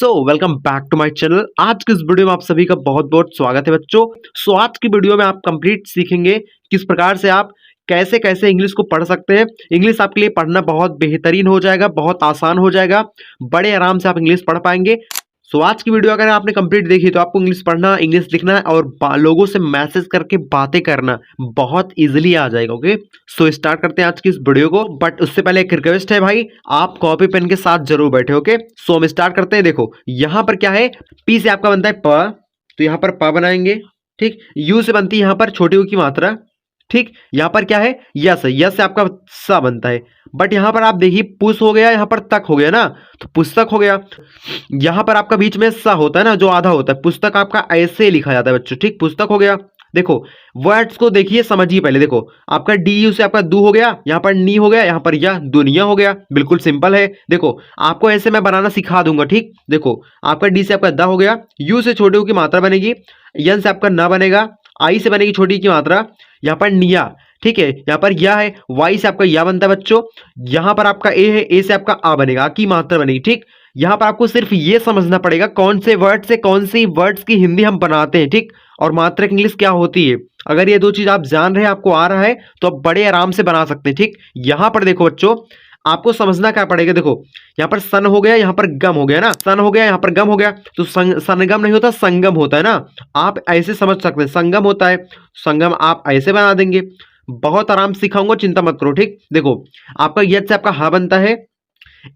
Welcome back to my channel. आज की इस वीडियो में आप सभी का बहुत बहुत स्वागत है बच्चों। आज की वीडियो में आप कंप्लीट सीखेंगे किस प्रकार से आप कैसे कैसे इंग्लिश को पढ़ सकते हैं। इंग्लिश आपके लिए पढ़ना बहुत बेहतरीन हो जाएगा, बहुत आसान हो जाएगा, बड़े आराम से आप इंग्लिश पढ़ पाएंगे। आज की वीडियो अगर आपने कंप्लीट देखी तो आपको इंग्लिश पढ़ना, इंग्लिश लिखना और लोगों से मैसेज करके बातें करना बहुत इजीली आ जाएगा। ओके, स्टार्ट करते हैं आज की इस वीडियो को। बट उससे पहले एक रिक्वेस्ट है भाई, आप कॉपी पेन के साथ जरूर बैठे। ओके, हम स्टार्ट करते हैं। देखो यहाँ पर क्या है, पी से आपका बनता है प, तो यहाँ पर प बनाएंगे। ठीक, यू से बनती है यहाँ पर छोटी यू की मात्रा। ठीक, यहाँ पर क्या है, यस, यस से आपका सा बनता है। बट यहाँ पर आप देखिए पुस हो गया, यहाँ पर तक हो गया ना, तो पुस्तक हो गया। यहाँ पर आपका बीच में सा होता है ना, जो आधा होता है, पुस्तक आपका ऐसे लिखा जाता है बच्चों। ठीक, पुस्तक हो गया। देखो वर्ड्स को देखिए, समझिए पहले। देखो आपका डी यू से आपका दू हो गया, यहाँ पर नी हो गया, यहाँ पर या दुनिया हो गया। बिल्कुल सिंपल है। देखो आपको ऐसे मैं बनाना सिखा दूंगा। ठीक, देखो आपका डी से आपका दा हो गया, यू से छोटे यू की मात्रा बनेगी, यन से आपका ना बनेगा, आई से बनेगी छोटी की मात्रा, यहाँ पर निया। ठीक है, यहाँ पर या है, वाई से आपका या बनता है बच्चों। यहाँ पर आपका ए है, ए से आपका आ बनेगा, आ की मात्रा बनेगी। ठीक, यहाँ पर आपको सिर्फ ये समझना पड़ेगा कौन से वर्ड से कौन सी वर्ड्स की हिंदी हम बनाते हैं। ठीक, और मात्रक इंग्लिश क्या होती है। अगर ये दो चीज आप जान रहे हैं, आपको आ रहा है, तो आप बड़े आराम से बना सकते हैं। ठीक, यहाँ पर देखो बच्चों, आपको समझना क्या पड़ेगा। देखो यहाँ पर सन हो गया, यहाँ पर गम हो गया ना, सन हो गया, यहाँ पर गम हो गया, तो सनगम नहीं होता, संगम होता है ना। आप ऐसे समझ सकते हैं, संगम होता है, संगम आप ऐसे बना देंगे। बहुत आराम सिखाऊंगा, चिंता मत करो। ठीक, देखो आपका यद से आपका हा बनता है,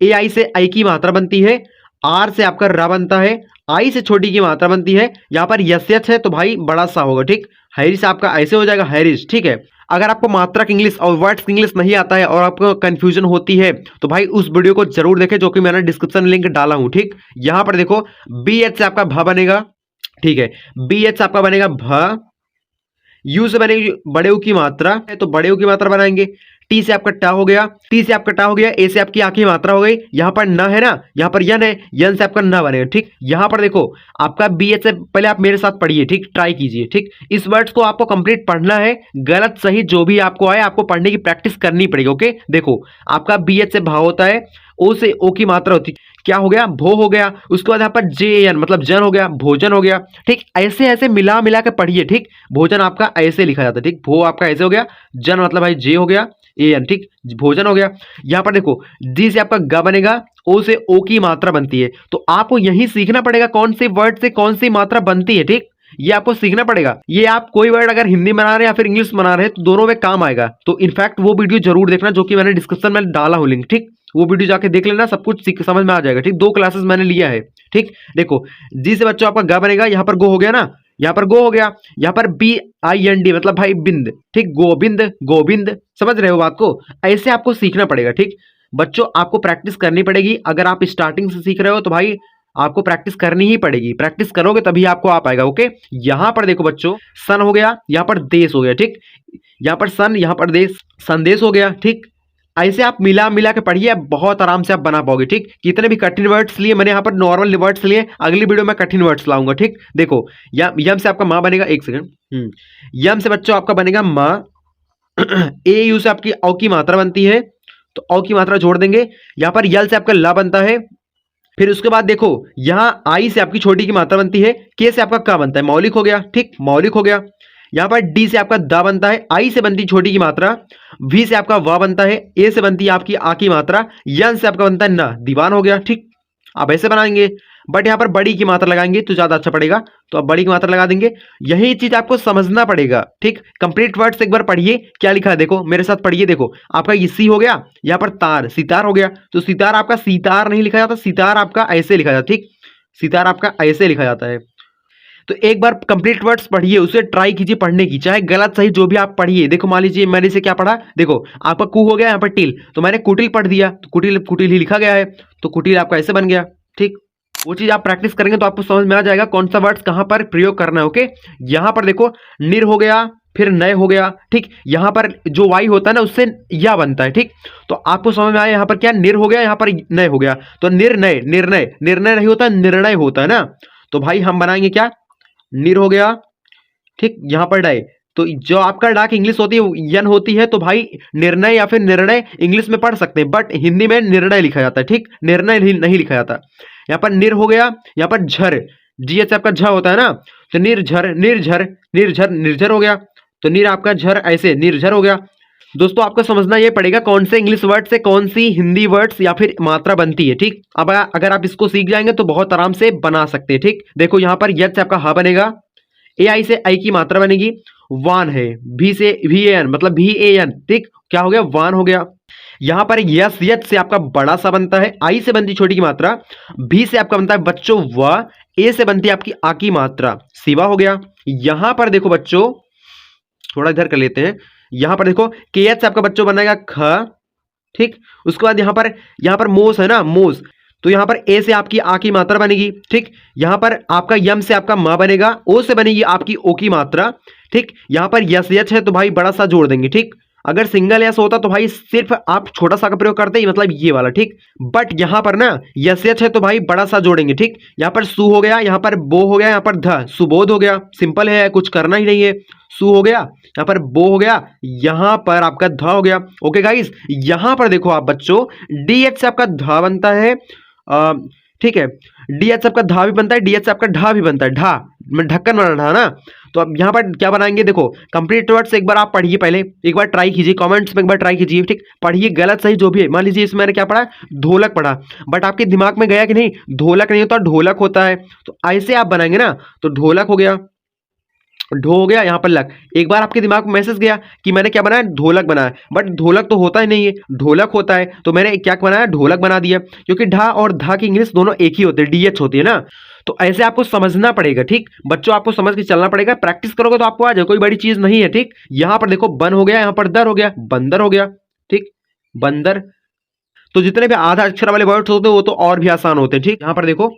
ए आई से आई की मात्रा बनती है, आर से आपका रा बनता है, आई से छोटी की मात्रा बनती है। यहाँ पर यस यच है तो भाई बड़ा सा होगा। ठीक, हैरिस आपका ऐसे हो जाएगा, हैरिस। ठीक है, अगर आपको मात्रक इंग्लिश और वर्ड्स इंग्लिश नहीं आता है और आपको कंफ्यूजन होती है तो भाई उस वीडियो को जरूर देखें, जो कि मैंने डिस्क्रिप्शन लिंक डाला हूं। ठीक, यहाँ पर देखो बी एच से आपका भ बनेगा। ठीक है, बी एच से आपका बनेगा भ, यू से बनेगी बड़े यू की मात्रा है, तो बड़े यू की मात्रा बनाएंगे। टी से आपका टा हो गया, टी से आपका टा हो गया, ए से आपकी आ की मात्रा हो गई, यहाँ पर न है ना, यहाँ पर यन है, यन से आपका न बनेगा। ठीक, यहाँ पर देखो आपका बी एच से पहले आप मेरे साथ पढ़िए। ठीक, ट्राई कीजिए। ठीक, इस वर्ड्स को आपको कंप्लीट पढ़ना है, गलत सही जो भी आपको आए आपको पढ़ने की प्रैक्टिस करनी पड़ेगी। ओके, देखो आपका बी एच से भा होता है, ओ से ओ की मात्रा होती है, क्या हो गया, भो हो गया। उसके बाद यहाँ पर जे एन मतलब जन हो गया, भोजन हो गया। ठीक, ऐसे ऐसे मिला मिला के पढ़िए। ठीक, भोजन आपका ऐसे लिखा जाता है। ठीक, भो आपका ऐसे हो गया, जन मतलब भाई जे हो गया, ए एन। ठीक, भोजन हो गया। यहाँ पर देखो जी से आपका ग बनेगा, ओ से ओ की मात्रा बनती है, तो आपको यही सीखना पड़ेगा कौन से वर्ड से कौन सी मात्रा बनती है। ठीक, ये आपको सीखना पड़ेगा। ये आप कोई वर्ड अगर हिंदी बना रहे हैं या फिर इंग्लिश बना रहे हैं तो दोनों में काम आएगा। तो इनफैक्ट वो वीडियो जरूर देखना जो कि मैंने डिस्क्रिप्शन में डाला हूं लिंक। ठीक, वो वीडियो जाके देख लेना, सब कुछ समझ में आ जाएगा। ठीक, 2 क्लासेस मैंने लिया है। ठीक, देखो जी से बच्चों आपका ग बनेगा, यहाँ पर गो हो गया ना, यहाँ पर गो हो गया, यहाँ पर बी आई एन डी मतलब भाई बिंद। ठीक, गोविंद, गोविंद, समझ रहे हो बात को। ऐसे आपको सीखना पड़ेगा। ठीक बच्चों, आपको प्रैक्टिस करनी पड़ेगी। अगर आप स्टार्टिंग से सीख रहे हो तो भाई आपको प्रैक्टिस करनी ही पड़ेगी। प्रैक्टिस करोगे तभी आपको आ पाएगा। ओके, यहाँ पर देखो बच्चों, सन हो गया, यहाँ पर देश हो गया। ठीक, यहाँ पर सन, यहाँ पर देश, संदेश हो गया। ठीक, ऐसे आप मिला मिला के पढ़िए, बहुत आराम से आप बना पाओगे। ठीक, कितने भी कठिन वर्ड्स लिए मैंने यहाँ पर नॉर्मल वर्ड्स लिए, अगली वीडियो में कठिन वर्ड्स लाऊंगा। ठीक, देखो यम से आपका माँ बनेगा, एक सेकंड, यम से बच्चों आपका बनेगा माँ, ए यू से आपकी औ की मात्रा बनती है, तो औ की मात्रा जोड़ देंगे। यहाँ पर यल से आपका ला बनता है, फिर उसके बाद देखो यहाँ आई से आपकी छोटी की मात्रा बनती है, के से आपका का बनता है, मौलिक हो गया। ठीक, मौलिक हो गया। यहाँ पर डी से आपका दा बनता है, आई से बनती है छोटी की मात्रा, वी से आपका वा बनता है, ए से बनती है आपकी आ की मात्रा, यन से आपका बनता है ना, दीवान हो गया। ठीक, आप ऐसे बनाएंगे, बट यहाँ पर बड़ी की मात्रा लगाएंगे तो ज्यादा अच्छा पड़ेगा, तो आप बड़ी की मात्रा लगा देंगे। यही चीज आपको समझना पड़ेगा। ठीक, कंप्लीट वर्ड्स एक बार पढ़िए क्या लिखा है, देखो मेरे साथ पढ़िए। देखो आपका ये सी हो गया, यहाँ पर तार, सितार हो गया, तो सितार आपका सीतार नहीं लिखा जाता, सितार आपका ऐसे लिखा जाता है। ठीक, सितार आपका ऐसे लिखा जाता है। तो एक बार कंप्लीट वर्ड्स पढ़िए, उसे ट्राई कीजिए पढ़ने की, चाहे गलत सही जो भी आप पढ़िए। देखो मान लीजिए मैंने इसे क्या पढ़ा, देखो आपका कु हो गया, यहाँ पर टिल, तो मैंने कुटिल पढ़ दिया, तो कुटिल कुटिल ही लिखा गया है, तो कुटिल आपका ऐसे बन गया। ठीक, वो चीज आप प्रैक्टिस करेंगे तो आपको समझ में आ जाएगा कौन सा वर्ड्स कहां पर प्रयोग करना है। ओके, यहाँ पर देखो निर हो गया, फिर नय हो गया। ठीक, यहाँ पर जो वाई होता है ना उससे या बनता है। ठीक, तो आपको समझ में आया यहाँ पर क्या निर हो गया, यहाँ पर नय हो गया, तो निर्णय, निर्णय, निर्णय नहीं होता, निर्णय होता है ना। तो भाई हम बनाएंगे क्या, निर हो गया। ठीक, यहाँ पर डाय, तो जो आपका डाक इंग्लिश होती है यन होती है, तो भाई निर्णय या फिर निर्णय इंग्लिश में पढ़ सकते हैं, बट हिंदी में निर्णय लिखा जाता है। ठीक, निर्णय नहीं लिखा जाता। यहाँ पर निर हो गया, यहाँ पर झर, जीएच आपका झ होता है ना, तो निर्झर निर्झर निर्झर निर्झर हो गया, तो निर आपका झर ऐसे निर्झर हो गया। दोस्तों आपको समझना ये पड़ेगा कौन से इंग्लिश वर्ड से कौन सी हिंदी वर्ड्स या फिर मात्रा बनती है, ठीक। अब अगर आप इसको सीख जाएंगे तो बहुत आराम से बना सकते हैं, ठीक। देखो यहाँ पर यद से आपका ह बनेगा, ए आई से आई की मात्रा बनेगी, वान है, भी से वी ए एन मतलब भी ए एन, ठीक, क्या हो गया वान हो गया। यहाँ पर यस यद से आपका बड़ा सा बनता है, आई से बनती छोटी की मात्रा, भी से आपका बनता है बच्चों व, ए से बनती है आपकी आ की मात्रा, शिवा हो गया। यहाँ पर देखो बच्चों, थोड़ा इधर कर लेते हैं, यहाँ पर देखो के एच से आपका बच्चों बनेगा ख, ठीक। उसके बाद यहाँ पर मोस है ना, मोस, तो यहाँ पर ए से आपकी आ की मात्रा बनेगी, ठीक। यहाँ पर आपका यम से आपका म बनेगा, ओ से बनेगी आपकी ओ की मात्रा, ठीक। यहाँ पर यस यच है तो भाई बड़ा सा जोड़ देंगे, ठीक। अगर सिंगल यस होता तो भाई सिर्फ आप छोटा सा का प्रयोग करते ही, मतलब ये वाला, ठीक। बट यहाँ पर ना यस यच है तो भाई बड़ा सा जोड़ेंगे, ठीक। यहाँ पर सु हो गया, यहाँ पर बो हो गया, यहाँ पर ध, सुबोध हो गया, सिंपल है, कुछ करना ही नहीं है। सु हो गया, यहाँ पर बो हो गया, यहाँ पर आपका ध हो गया। ओके गाइस, यहाँ पर देखो आप बच्चों, डी एच से आपका ध बनता है, ठीक है, डी एच से आपका धा भी बनता है, डी एच से आपका ढा भी बनता है, ढा ढक्कन वाला ढा ना। तो अब यहाँ पर क्या बनाएंगे, देखो कंप्लीट वर्ड्स एक बार आप पढ़िए, पहले एक बार ट्राई कीजिए, कमेंट्स में एक बार ट्राई कीजिए, ठीक। पढ़िए, गलत सही जो भी है, मान लीजिए इसमें मैंने क्या पढ़ा, ढोलक पढ़ा, बट आपके दिमाग में गया कि नहीं, ढोलक नहीं होता ढोलक होता है, तो ऐसे आप बनाएंगे ना, तो ढोलक हो गया, ढो हो गया, यहाँ पर लक। एक बार आपके दिमाग में मैसेज गया कि मैंने क्या बनाया, ढोलक बनाया, बट ढोलक तो होता ही नहीं है, ढोलक होता है, तो मैंने क्या बनाया, ढोलक बना दिया, क्योंकि ढा और धा की इंग्लिश दोनों एक ही होते हैं, डीएच होती है ना। तो ऐसे आपको समझना पड़ेगा, ठीक बच्चों, आपको समझ के चलना पड़ेगा, प्रैक्टिस करोगे तो आपको आ जाए, कोई बड़ी चीज नहीं है, ठीक। यहाँ पर देखो बन हो गया, यहाँ पर दर हो गया, बंदर हो गया, ठीक, बंदर। तो जितने भी आधा अक्षर वाले वर्ड्स होते हैं वो तो और भी आसान होते हैं, ठीक। यहाँ पर देखो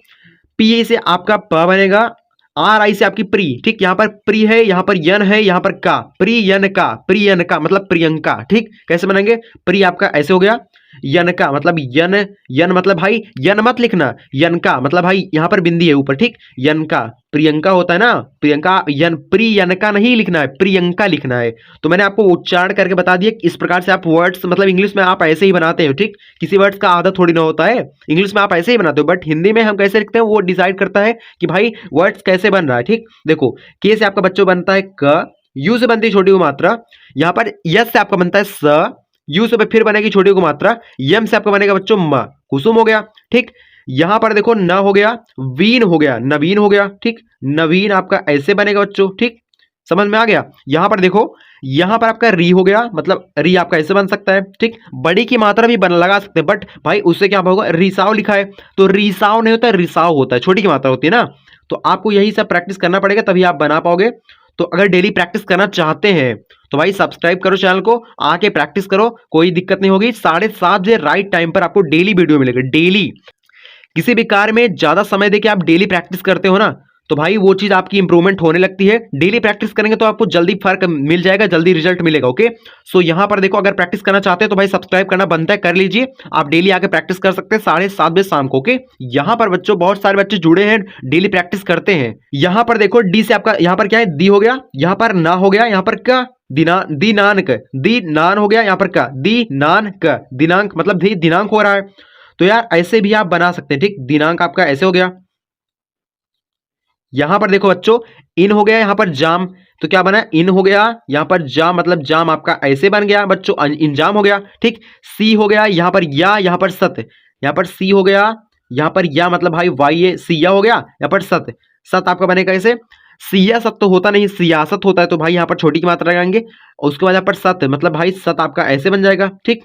पी से आपका प बनेगा, आर आई से आपकी प्री, ठीक। यहाँ पर प्री है, यहाँ पर यन है, यहाँ पर का, प्रियन का, प्रियन का मतलब प्रियंका, ठीक। कैसे बनेंगे, प्री आपका ऐसे हो गया, यन का मतलब यन, यन मतलब भाई यन मत लिखना, यन का मतलब भाई यहाँ पर बिंदी है ऊपर, ठीक। यन का प्रियंका होता है ना, प्रियंका, यन प्रियंका नहीं लिखना है, प्रियंका लिखना है। तो मैंने आपको उच्चारण करके बता दिया, इस प्रकार से आप वर्ड्स मतलब इंग्लिश में आप ऐसे ही बनाते हो, ठीक। किसी वर्ड्स का आदत थोड़ी ना होता है, इंग्लिश में आप ऐसे ही बनाते हो, बट हिंदी में हम कैसे लिखते हैं वो डिसाइड करता है कि भाई वर्ड्स कैसे बन रहा है, ठीक। देखो के से आपका बच्चों बनता है क, यू से बनती है छोटी को मात्रा, यहाँ पर यस से आपका बनता है स, यू से फिर बनेगी छोटी को मात्रा, यम से आपका बनेगा बच्चों म, कुसुम हो गया, ठीक। यहां पर देखो न हो गया, वीन हो गया, नवीन हो गया, ठीक। नवीन आपका ऐसे बनेगा बच्चों, ठीक, समझ में आ गया। यहां पर देखो, यहां पर आपका री हो गया, मतलब री आपका ऐसे बन सकता है, ठीक। बड़ी की मात्रा भी बन लगा सकते हैं, बट भाई उससे क्या होगा, रिसाव लिखा है तो रिसाव नहीं होता, रिसाव होता है, छोटी की मात्रा होती है ना। तो आपको यही सब प्रैक्टिस करना पड़ेगा तभी आप बना पाओगे। तो अगर डेली प्रैक्टिस करना चाहते हैं तो भाई सब्सक्राइब करो चैनल को, आके प्रैक्टिस करो, कोई दिक्कत नहीं होगी। 7:30 बजे राइट टाइम पर आपको डेली वीडियो मिलेगा, डेली। किसी भी कार्य में ज्यादा समय देके आप डेली प्रैक्टिस करते हो ना, तो भाई वो चीज आपकी इंप्रूवमेंट होने लगती है। डेली प्रैक्टिस करेंगे तो आपको जल्दी फर्क मिल जाएगा, जल्दी रिजल्ट मिलेगा। ओके, सो यहां पर देखो, अगर प्रैक्टिस करना चाहते हैं तो भाई सब्सक्राइब करना बनता है, कर लीजिए। आप डेली आके प्रैक्टिस कर सकते हैं 7:30 बजे शाम को। ओके, यहां पर बच्चों बहुत सारे बच्चे जुड़े हैं, डेली प्रैक्टिस करते हैं। यहां पर देखो डी से आपका यहां पर क्या है, दी हो गया, यहां पर ना हो गया, यहां पर का दिनांक, दीनान हो गया, यहां पर का दिनांक, दिनांक मतलब दिनांक हो रहा है। तो यार ऐसे भी आप बना सकते हैं, ठीक। दिनांक आपका ऐसे हो गया। यहां पर देखो बच्चों, इन हो गया, यहां पर जाम, तो क्या बना, इन हो गया, यहां पर जाम मतलब जाम आपका ऐसे बन गया बच्चों, इंजाम हो गया, ठीक। सी हो गया, यहां पर या, यहां पर सत, यहां पर सी हो गया, यहां पर या मतलब भाई वाई ए, सिया हो गया, यहां पर सत, सत आपका बनेगा ऐसे। सियासत तो होता नहीं, सियासत होता है, तो भाई यहां पर छोटी की मात्रा लगाएंगे। और उसके बाद यहां पर सत मतलब भाई सत आपका ऐसे बन जाएगा, ठीक।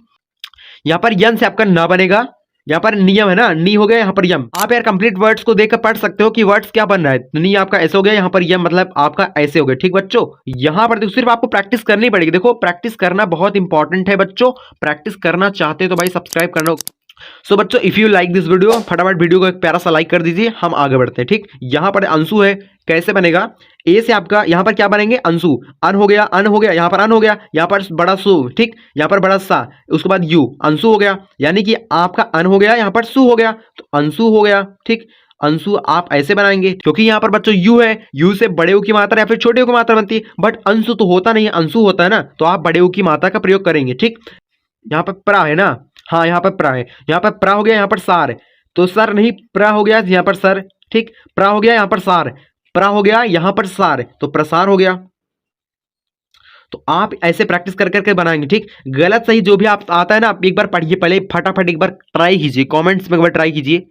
यहां पर यन से आपका ना बनेगा, यहाँ पर नियम है ना, नी हो गया, यहाँ पर यम। आप यार कंप्लीट वर्ड्स को देखकर पढ़ सकते हो कि वर्ड्स क्या बन रहा है। तो नी आपका ऐसे हो गया, यहाँ पर यम मतलब आपका ऐसे हो गया, ठीक बच्चों। यहाँ पर देखो सिर्फ आपको प्रैक्टिस करनी पड़ेगी। देखो प्रैक्टिस करना बहुत इंपॉर्टेंट है बच्चों, प्रैक्टिस करना चाहते हो तो भाई सब्सक्राइब करना। सो बच्चों, if you like this video, फटाफट वीडियो को एक प्यारा सा लाइक कर दीजिए, हम आगे बढ़ते हैं, ठीक। यहाँ पर अंशु है, कैसे बनेगा, ए से आपका यहाँ पर क्या बनेंगे, अंशु, अन हो गया, अन हो गया, यहाँ पर अन हो गया, यहाँ पर बड़ा सु, ठीक, यहाँ पर बड़ा सा, उसके बाद यू, अंशु हो गया, यानी कि आपका अन हो गया, यहाँ पर सु हो गया, तो अंशु हो गया, ठीक। अंशु आप ऐसे बनाएंगे, क्योंकि यहाँ पर बच्चों यू है, यू से बड़े यू की मात्रा या फिर छोटे यू की मात्रा बनती है, बट अंशु तो होता नहीं है, अंशु होता है ना, तो आप बड़े यू की मात्रा का प्रयोग करेंगे, ठीक। यहाँ पर प्रा है ना, हाँ यहाँ पर प्रा है, यहाँ पर प्रा हो गया, यहाँ पर सार, तो सर नहीं, प्र हो गया यहाँ पर सर, ठीक, प्र हो गया यहाँ पर सार, प्र हो गया यहाँ पर सार, तो प्रसार हो गया। तो आप ऐसे प्रैक्टिस कर करके बनाएंगे, ठीक। गलत सही जो भी आप आता है ना, आप एक बार पढ़िए पहले, फटाफट एक बार ट्राई कीजिए, कमेंट्स में एक बार ट्राई कीजिए।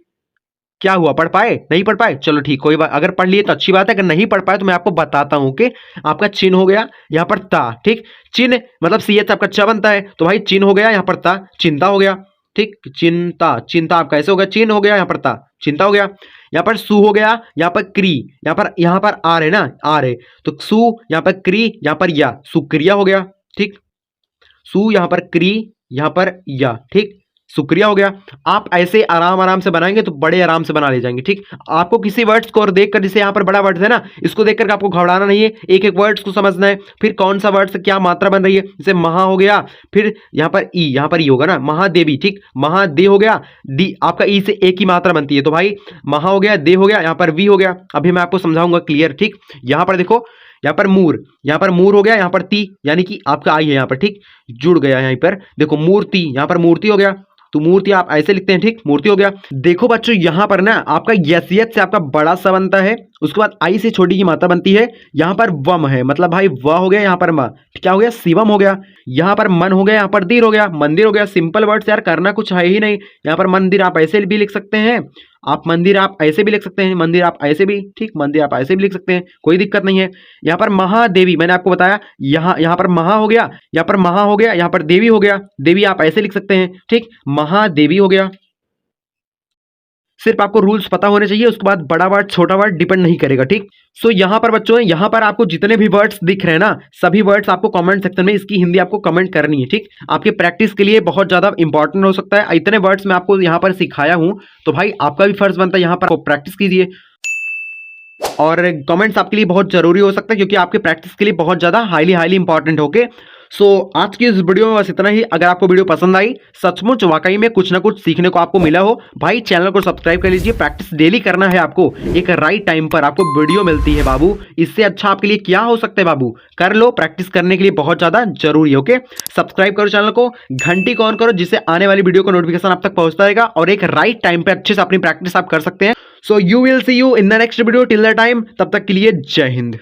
क्या हुआ, पढ़ पाए, नहीं पढ़ पाए, चलो ठीक, कोई बात, अगर पढ़ लिए तो अच्छी बात है, अगर नहीं पढ़ पाए तो मैं आपको बताता हूं कि आपका चिन्ह हो गया यहाँ पर ता, ठीक। चिन्ह मतलब सी एच आपका च बनता है, तो भाई चिन्ह हो गया यहाँ पर ता, चिंता हो गया, ठीक। चिंता, चिंता आपका ऐसे हो गया, चिन्ह हो गया यहाँ पर ता, चिंता हो गया। यहाँ पर सु हो गया, यहाँ पर क्री, यहाँ पर आर है ना, आर है, तो सु, यहाँ पर क्री, यहाँ पर या, सुक्रिया हो गया, ठीक। सु यहाँ पर क्री, यहाँ पर या, ठीक, शुक्रिया हो गया। आप ऐसे आराम आराम से बनाएंगे तो बड़े आराम से बना ले जाएंगे, ठीक। आपको किसी वर्ड्स को और देखकर, जैसे यहाँ पर बड़ा वर्ड है ना, इसको देखकर आपको घबराना नहीं है, एक एक वर्ड्स को समझना है, फिर कौन सा वर्ड से क्या मात्रा बन रही है। जैसे महा हो गया, फिर यहाँ पर ई होगा ना, महादेवी, ठीक, महादे हो गया, डी आपका ई से एक ही मात्रा बनती है, तो भाई महा हो गया, दे हो गया, यहाँ पर वी हो गया। अभी मैं आपको समझाऊंगा क्लियर, ठीक। यहाँ पर देखो, यहाँ पर मूर, यहाँ पर मूर हो गया, यहाँ पर ती, यानी कि आपका आई है यहाँ पर, ठीक, जुड़ गया यहाँ पर, देखो मूर्ति, यहाँ पर मूर्ति हो गया, तो मूर्ति आप ऐसे लिखते हैं, ठीक, मूर्ति हो गया। देखो बच्चों यहाँ पर ना आपका यसियत से आपका बड़ा सा बनता है, उसके बाद आई से छोटी की मात्रा बनती है, यहाँ पर वम है, मतलब भाई व हो गया, यहाँ पर म क्या हो गया, शिवम हो गया। यहाँ पर मन हो गया, यहाँ पर दीर हो गया, मंदिर हो गया। सिंपल वर्ड्स यार, करना कुछ है ही नहीं। यहाँ पर मंदिर आप ऐसे भी लिख सकते हैं, आप मंदिर आप ऐसे भी लिख सकते हैं, मंदिर आप ऐसे भी, ठीक, मंदिर आप ऐसे भी लिख सकते हैं, कोई दिक्कत नहीं है। यहाँ पर महादेवी मैंने आपको बताया, यहाँ पर महा हो गया, यहाँ पर महा हो गया, यहाँ पर देवी हो गया, देवी आप ऐसे लिख सकते हैं, ठीक, महादेवी हो गया। सिर्फ आपको रूल्स पता होने चाहिए, उसके बाद बड़ा वर्ड छोटा वर्ड डिपेंड नहीं करेगा, ठीक। सो यहाँ पर बच्चों, यहाँ पर आपको जितने भी वर्ड्स दिख रहे हैं ना, सभी वर्ड्स आपको कमेंट सेक्शन में इसकी हिंदी आपको कमेंट करनी है, ठीक। आपके प्रैक्टिस के लिए बहुत ज्यादा इंपॉर्टेंट हो सकता है। इतने वर्ड्स मैं आपको यहाँ पर सिखाया हूँ, तो भाई आपका भी फर्ज बनता है यहाँ पर प्रैक्टिस कीजिए, और कमेंट्स आपके लिए बहुत जरूरी हो सकता है, क्योंकि आपके प्रैक्टिस के लिए बहुत ज्यादा हाईली इंपॉर्टेंट होके। सो आज की इस वीडियो में बस इतना ही। अगर आपको वीडियो पसंद आई, सचमुच वाकई में कुछ ना कुछ सीखने को आपको मिला हो, भाई चैनल को सब्सक्राइब कर लीजिए। प्रैक्टिस डेली करना है आपको, एक राइट टाइम पर आपको वीडियो मिलती है बाबू, इससे अच्छा आपके लिए क्या हो सकता है बाबू। कर लो, प्रैक्टिस करने के लिए बहुत ज्यादा जरूरी है। ओके, सब्सक्राइब करो चैनल को, घंटी को ऑन करो, जिससे आने वाली वीडियो का नोटिफिकेशन आप तक पहुंचता रहेगा, और एक राइट टाइम पे अच्छे से अपनी प्रैक्टिस आप कर सकते हैं। So you will see you in the next video. Till the time, तब तक के लिए जय हिंद।